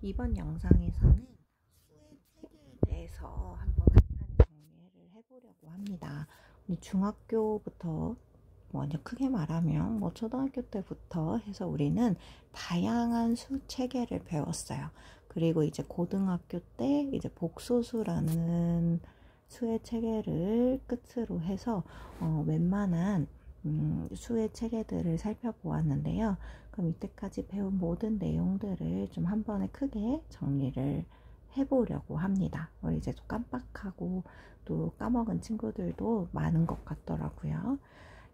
이번 영상에서는 수의 체계에 대해서 한번 간단히 정리를 해보려고 합니다. 우리 중학교부터 먼저 크게 말하면 초등학교 때부터 해서 우리는 다양한 수 체계를 배웠어요. 그리고 이제 고등학교 때 이제 복소수라는 수의 체계를 끝으로 해서 웬만한 수의 체계들을 살펴보았는데요. 그럼 이때까지 배운 모든 내용들을 좀 한 번에 크게 정리를 해보려고 합니다. 우리 이제 좀 깜빡하고 또 까먹은 친구들도 많은 것 같더라고요.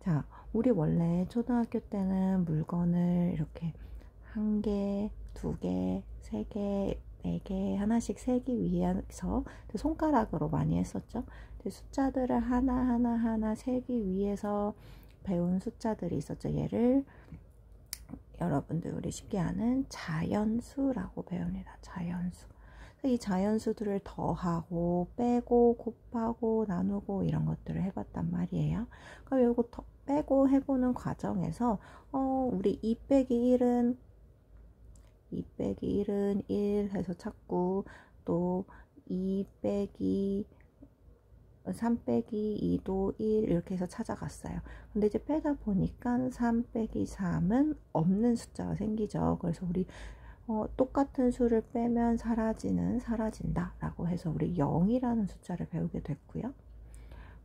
자, 우리 원래 초등학교 때는 물건을 이렇게 1개, 2개, 3개, 4개 하나씩 세기 위해서 손가락으로 많이 했었죠. 숫자들을 하나 세기 위해서 배운 숫자들이 있었죠. 얘를 여러분들 우리 쉽게 아는 자연수라고 배웁니다. 자연수. 이 자연수들을 더하고 빼고 곱하고 나누고 이런 것들을 해봤단 말이에요. 그럼 이거 빼고 해보는 과정에서 우리 2 빼기 1은 1 해서 찾고, 또 2 빼기 3 빼기 2도 1 이렇게 해서 찾아갔어요. 근데 이제 빼다 보니까 3 빼기 3은 없는 숫자가 생기죠. 그래서 우리 똑같은 수를 빼면 사라진다 라고 해서 우리 0이라는 숫자를 배우게 됐고요.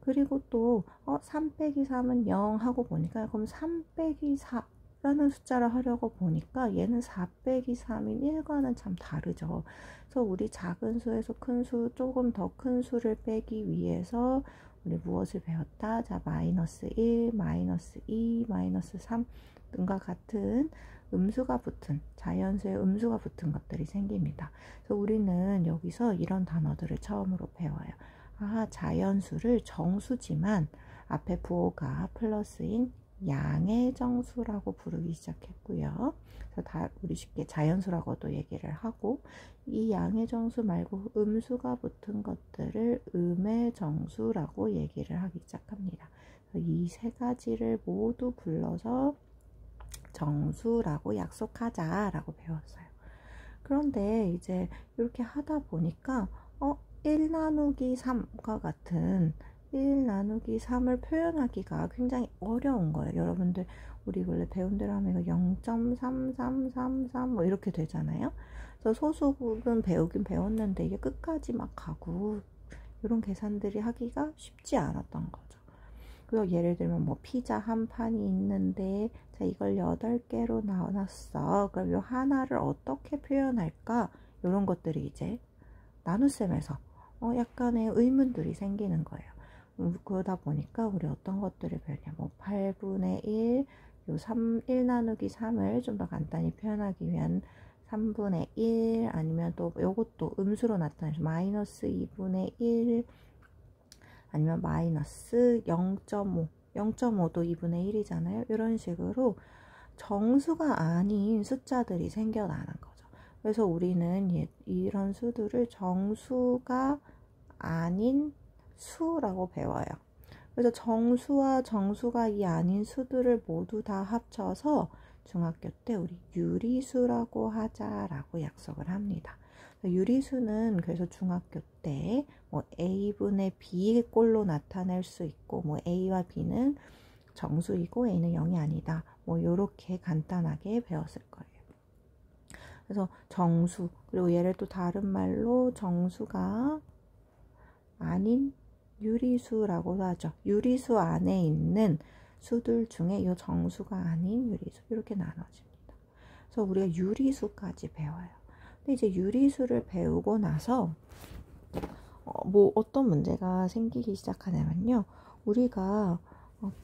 그리고 또 3 빼기 3은 0 하고 보니까 그럼 3 빼기 4 라는 숫자를 하려고 보니까 얘는 4 빼기 3인 1과는 참 다르죠. 그래서 우리 작은 수에서 큰 수, 조금 더 큰 수를 빼기 위해서 우리 무엇을 배웠다? 자, 마이너스 1, 마이너스 2, 마이너스 3 등과 같은 음수가 붙은, 자연수의 음수가 붙은 것들이 생깁니다. 그래서 우리는 여기서 이런 단어들을 처음으로 배워요. 자연수를 정수지만 앞에 부호가 플러스인 양의 정수라고 부르기 시작했고요. 그래서 우리 쉽게 자연수라고도 얘기를 하고, 이 양의 정수 말고 음수가 붙은 것들을 음의 정수라고 얘기를 하기 시작합니다. 이 세 가지를 모두 불러서 정수라고 약속하자라고 배웠어요. 그런데 이제 이렇게 하다 보니까 1 나누기 3과 같은 1 나누기 3을 표현하기가 굉장히 어려운 거예요. 여러분들 우리 원래 배운 대로 하면 0.3333 뭐 이렇게 되잖아요. 그래서 소수는 배우긴 배웠는데 이게 끝까지 막 가고 이런 계산들이 하기가 쉽지 않았던 거죠. 그리고 예를 들면 피자 한 판이 있는데, 자, 이걸 8개로 나눴어. 그럼 이 하나를 어떻게 표현할까? 이런 것들이 이제 나눗셈에서 약간의 의문들이 생기는 거예요. 그러다 보니까 우리 어떤 것들을 배우냐, 8분의 1, 1 나누기 3을 좀 더 간단히 표현하기 위한 3분의 1, 아니면 또 요것도 음수로 나타내서 마이너스 2분의 1, 아니면 마이너스 0.5, 0.5도 2분의 1이잖아요. 이런 식으로 정수가 아닌 숫자들이 생겨나는 거죠. 그래서 우리는 이런 수들을 정수가 아닌 수라고 배워요. 그래서 정수와 정수가 아닌 수들을 모두 다 합쳐서 중학교 때 우리 유리수라고 하자라고 약속을 합니다. 유리수는 그래서 중학교 때 A분의 B 꼴로 나타낼 수 있고, A와 B는 정수이고 A는 0이 아니다. 요렇게 간단하게 배웠을 거예요. 그래서 정수, 그리고 얘를 또 다른 말로 정수가 아닌 유리수라고 하죠. 유리수 안에 있는 수들 중에 이 정수가 아닌 유리수, 이렇게 나눠집니다. 그래서 우리가 유리수까지 배워요. 근데 이제 유리수를 배우고 나서 어떤 문제가 생기기 시작하냐면요. 우리가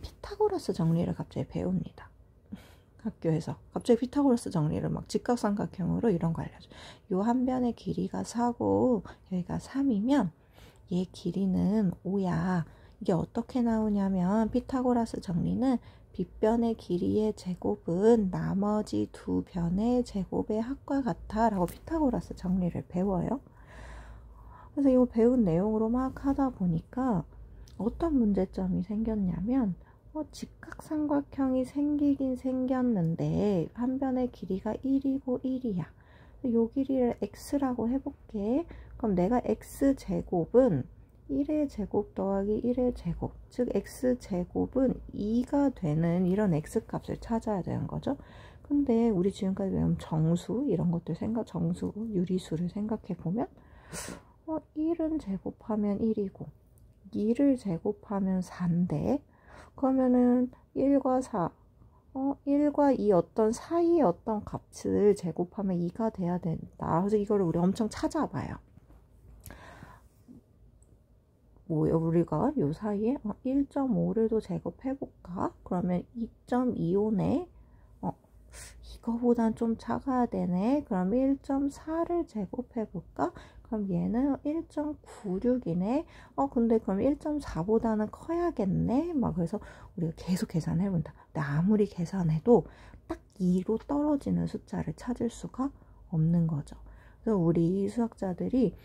피타고라스 정리를 갑자기 배웁니다. 학교에서 갑자기 피타고라스 정리를 막 직각삼각형으로 이런 거 알려줘요. 요 한 변의 길이가 4고 여기가 3이면 얘 길이는 5야. 이게 어떻게 나오냐면 피타고라스 정리는 빗변의 길이의 제곱은 나머지 두 변의 제곱의 합과 같아 라고 피타고라스 정리를 배워요. 그래서 이거 배운 내용으로 막 하다 보니까 어떤 문제점이 생겼냐면 직각삼각형이 생기긴 생겼는데 한 변의 길이가 1이고 1이야. 요 길이를 x라고 해볼게. 그럼 내가 x제곱은 1의 제곱 더하기 1의 제곱, 즉 x제곱은 2가 되는 이런 x값을 찾아야 되는 거죠. 근데 우리 지금까지 배운 정수 이런 것들 정수, 유리수를 생각해 보면 1은 제곱하면 1이고 2를 제곱하면 4인데, 그러면은 1과 4, 1과 2 어떤 사이의 어떤 값을 제곱하면 2가 돼야 된다. 그래서 이거를 우리 엄청 찾아봐요. 뭐요? 우리가 요 사이에 1.5를 또 제곱해볼까? 그러면 2.25네. 이거보단 좀 작아야 되네. 그럼 1.4를 제곱해볼까? 그럼 얘는 1.96이네. 근데 그럼 1.4보다는 커야겠네. 막 그래서 우리가 계속 계산해본다. 근데 아무리 계산해도 딱 2로 떨어지는 숫자를 찾을 수가 없는 거죠. 그래서 우리 수학자들이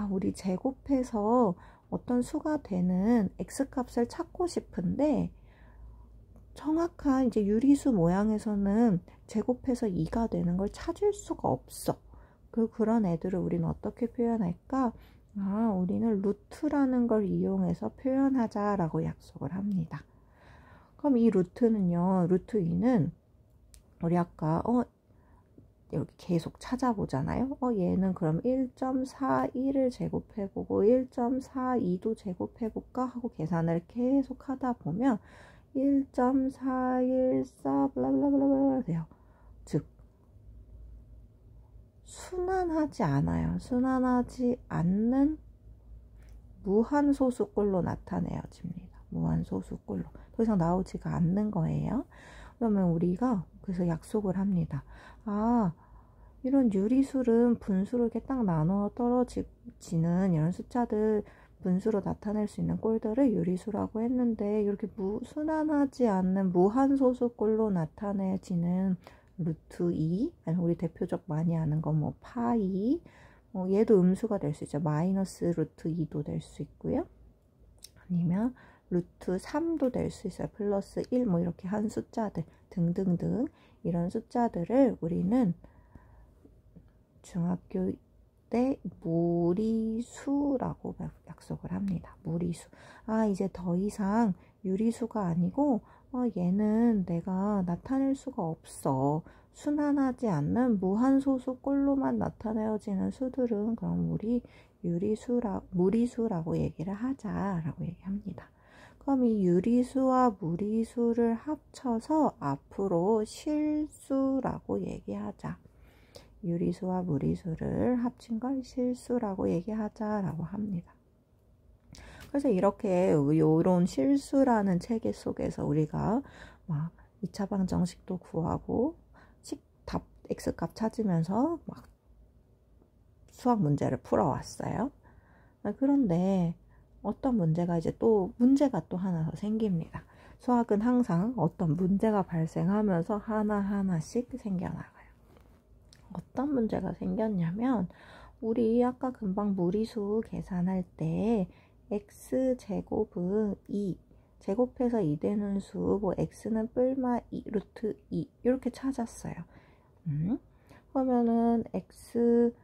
우리 제곱해서 어떤 수가 되는 x값을 찾고 싶은데 정확한 이제 유리수 모양에서는 제곱해서 2가 되는 걸 찾을 수가 없어. 그런 애들을 우리는 어떻게 표현할까? 우리는 루트라는 걸 이용해서 표현하자라고 약속을 합니다. 그럼 이 루트는요, 루트 2는 우리 아까 여기 계속 찾아보잖아요. 얘는 그럼 1.41을 제곱해보고 1.42도 제곱해볼까 하고 계산을 계속 하다 보면 1.414 블라블라블라 돼요. 즉 순환하지 않아요. 순환하지 않는 무한소수꼴로 나타내어집니다. 무한소수꼴로. 더 이상 나오지가 않는 거예요. 그러면 우리가 그래서 약속을 합니다. 이런 유리수는 분수로 이렇게 딱 나눠 떨어지는 이런 숫자들, 분수로 나타낼 수 있는 꼴들을 유리수라고 했는데, 이렇게 순환하지 않는 무한소수꼴로 나타내지는 루트 2, 아니면 우리 대표적 많이 아는 건 뭐 파이, 얘도 음수가 될 수 있죠. 마이너스 루트 2도 될 수 있고요. 아니면 루트 3도 될 수 있어요. 플러스 1, 뭐 이렇게 한 숫자들 등등등, 이런 숫자들을 우리는 중학교 때 무리수라고 약속을 합니다. 무리수. 이제 더 이상 유리수가 아니고 얘는 내가 나타낼 수가 없어. 순환하지 않는 무한소수꼴로만 나타내어지는 수들은 그럼 우리 무리수라고 얘기를 하자라고 얘기합니다. 그럼 이 유리수와 무리수를 합쳐서 앞으로 실수라고 얘기하자. 유리수와 무리수를 합친 걸 실수라고 얘기하자라고 합니다. 그래서 이렇게 이런 실수라는 체계 속에서 우리가 막 2차 방정식도 구하고 답 x값 찾으면서 막 수학 문제를 풀어왔어요. 그런데 어떤 문제가 이제 또 문제가 또 하나 더 생깁니다. 수학은 항상 어떤 문제가 발생하면서 하나하나씩 생겨나가요. 어떤 문제가 생겼냐면, 우리 아까 금방 무리수 계산할 때 x제곱은 2, 제곱해서 2 되는 수, 뭐 x는 뿔마 2, 루트 2 이렇게 찾았어요. 그러면은 x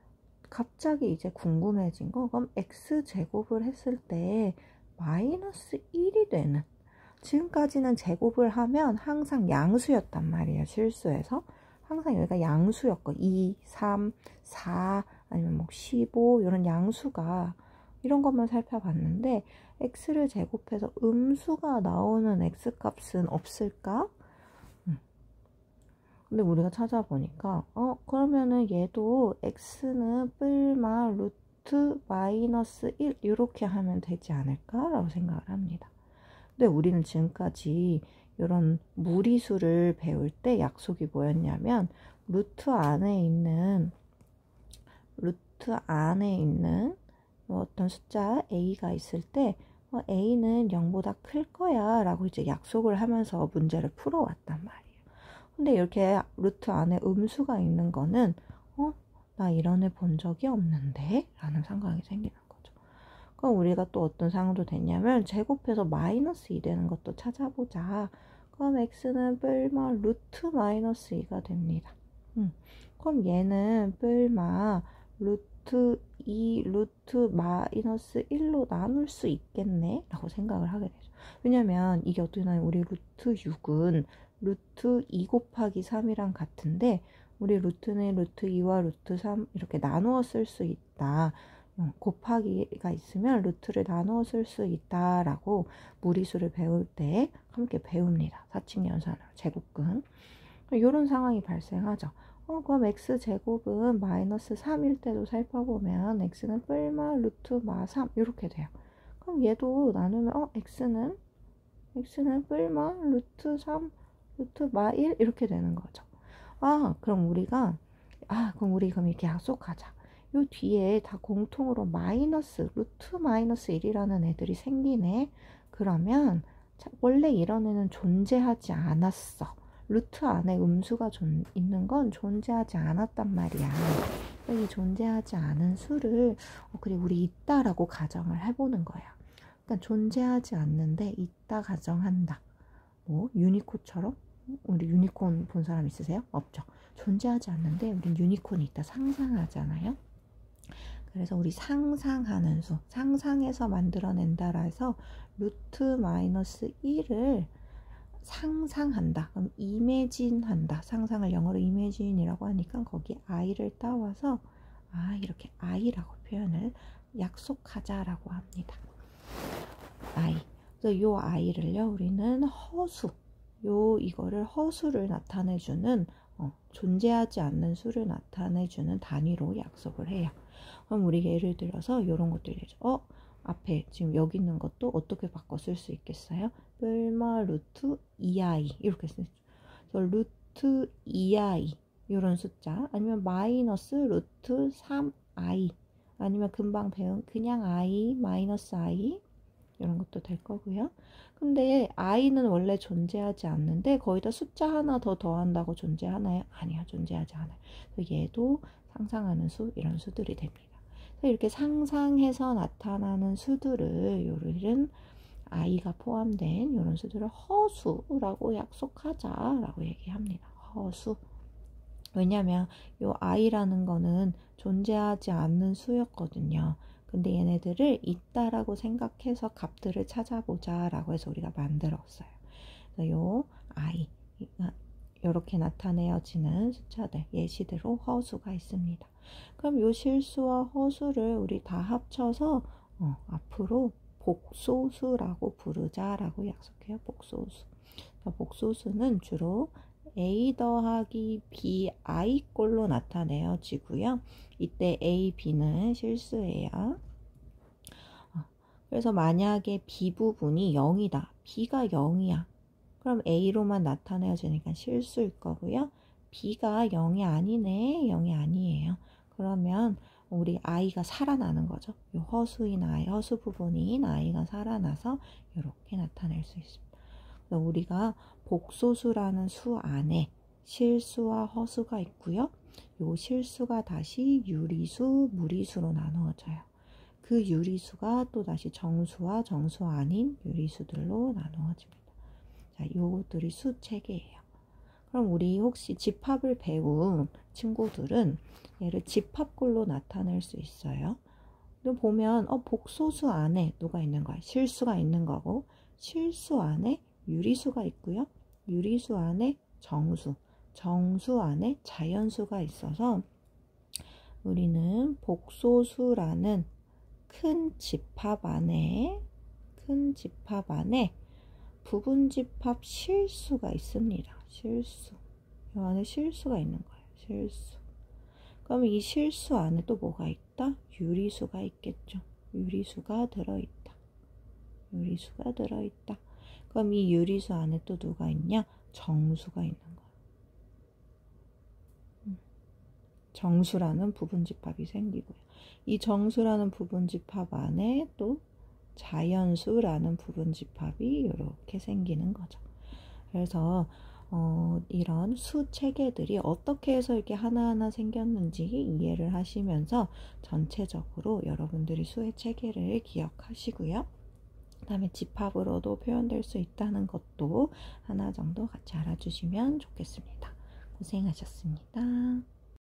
갑자기 이제 궁금해진 거, 그럼 x제곱을 했을 때 마이너스 1이 되는, 지금까지는 제곱을 하면 항상 양수였단 말이에요. 실수에서 항상 여기가 양수였고 2, 3, 4 아니면 뭐 15 이런 양수가, 이런 것만 살펴봤는데 x를 제곱해서 음수가 나오는 x값은 없을까? 근데 우리가 찾아보니까 그러면은 얘도 x는 뿔마 루트 마이너스 1 이렇게 하면 되지 않을까? 라고 생각을 합니다. 근데 우리는 지금까지 이런 무리수를 배울 때 약속이 뭐였냐면, 루트 안에 있는 어떤 숫자 a가 있을 때 a는 0보다 클 거야 라고 이제 약속을 하면서 문제를 풀어왔단 말이에요. 근데 이렇게 루트 안에 음수가 있는 거는 나 이런 애 본 적이 없는데? 라는 상황이 생기는 거죠. 그럼 우리가 또 어떤 상황도 됐냐면, 제곱해서 마이너스 2 되는 것도 찾아보자. 그럼 x는 뿔마 루트 마이너스 2가 됩니다. 그럼 얘는 뿔마 루트 2 루트 마이너스 1로 나눌 수 있겠네 라고 생각을 하게 되죠. 왜냐면 이게 어떻게 나요? 우리 루트 6은 루트 2 곱하기 3이랑 같은데 우리 루트는 루트 2와 루트 3 이렇게 나누어 쓸 수 있다. 곱하기가 있으면 루트를 나누어 쓸 수 있다라고 무리수를 배울 때 함께 배웁니다. 사칙연산으로 제곱근. 이런 상황이 발생하죠. 그럼 x제곱은 마이너스 3일 때도 살펴보면 x는 뿔마 루트 마 3 이렇게 돼요. 그럼 얘도 나누면 x는 뿔마 루트 3 루트 마 1 이렇게 되는 거죠. 그럼 우리 그럼 이렇게 약속하자. 요 뒤에 다 공통으로 루트 마이너스 1이라는 애들이 생기네. 그러면 원래 이런 애는 존재하지 않았어. 루트 안에 음수가 있는 건 존재하지 않았단 말이야. 이 존재하지 않은 수를 그리고 우리 있다라고 가정을 해보는 거야. 그러니까 존재하지 않는데 있다 가정한다. 뭐 유니콘처럼? 우리 유니콘 본 사람 있으세요? 없죠. 존재하지 않는데 우린 유니콘이 있다 상상하잖아요. 그래서 우리 상상하는 수, 상상해서 만들어낸다라 해서 루트 마이너스 1을 상상한다. 그럼 이매진한다. 상상을 영어로 이매진이라고 하니까 거기 i를 따와서 이렇게 i라고 표현을 약속하자라고 합니다. i. 그래서 요 i를요 우리는 허수. 이거를 허수를 나타내주는 존재하지 않는 수를 나타내주는 단위로 약속을 해요. 그럼 우리 예를 들어서 이런 것들 되죠. 앞에 지금 여기 있는 것도 어떻게 바꿔 쓸 수 있겠어요? 뿔마 루트 2i 이렇게 쓰죠. 루트 2i 이런 숫자 아니면 마이너스 루트 3i 아니면 금방 배운 그냥 i 마이너스 i 이런 것도 될 거고요. 근데 i는 원래 존재하지 않는데 거기다 숫자 하나 더 더한다고 존재하나요? 아니요, 존재하지 않아요. 얘도 상상하는 수 이런 수들이 됩니다. 이렇게 상상해서 나타나는 수들을 요리는 i가 포함된 이런 수들을 허수라고 약속하자라고 얘기합니다. 허수. 왜냐면 요 i라는 거는 존재하지 않는 수였거든요. 근데 얘네들을 있다라고 생각해서 값들을 찾아보자라고 해서 우리가 만들었어요. 그래서 요 i 이렇게 나타내어지는 숫자들 예시대로 허수가 있습니다. 그럼 요 실수와 허수를 우리 다 합쳐서 앞으로 복소수라고 부르자라고 약속해요. 복소수. 복소수는 주로 a 더하기 b i 꼴로 나타내어지고요. 이때 a, b는 실수예요. 그래서 만약에 b 부분이 0이다. b가 0이야. 그럼 a로만 나타내어지니까 실수일 거고요. b가 0이 아니네. 0이 아니에요. 그러면 우리 i가 살아나는 거죠. 이 허수인 i, 허수 부분인 i가 살아나서 이렇게 나타낼 수 있습니다. 그래서 우리가 복소수라는 수 안에 실수와 허수가 있고요. 이 실수가 다시 유리수, 무리수로 나누어져요. 그 유리수가 또 다시 정수와 정수 아닌 유리수들로 나누어집니다. 자, 요것들이 수 체계예요. 그럼 우리 혹시 집합을 배운 친구들은 얘를 집합꼴로 나타낼 수 있어요. 보면 복소수 안에 누가 있는 거야? 실수가 있는 거고 실수 안에 유리수가 있고요. 유리수 안에 정수, 정수 안에 자연수가 있어서 우리는 복소수라는 큰 집합 안에 부분집합 실수가 있습니다. 실수. 이 안에 실수가 있는 거예요. 실수. 그럼 이 실수 안에 또 뭐가 있다? 유리수가 있겠죠. 유리수가 들어있다. 유리수가 들어있다. 그럼 이 유리수 안에 또 누가 있냐? 정수가 있는 거예요. 정수라는 부분집합이 생기고요. 이 정수라는 부분집합 안에 또 자연수라는 부분집합이 이렇게 생기는 거죠. 그래서 이런 수 체계들이 어떻게 해서 이렇게 하나하나 생겼는지 이해를 하시면서 전체적으로 여러분들이 수의 체계를 기억하시고요. 그 다음에 집합으로도 표현될 수 있다는 것도 하나 정도 같이 알아주시면 좋겠습니다. 고생하셨습니다.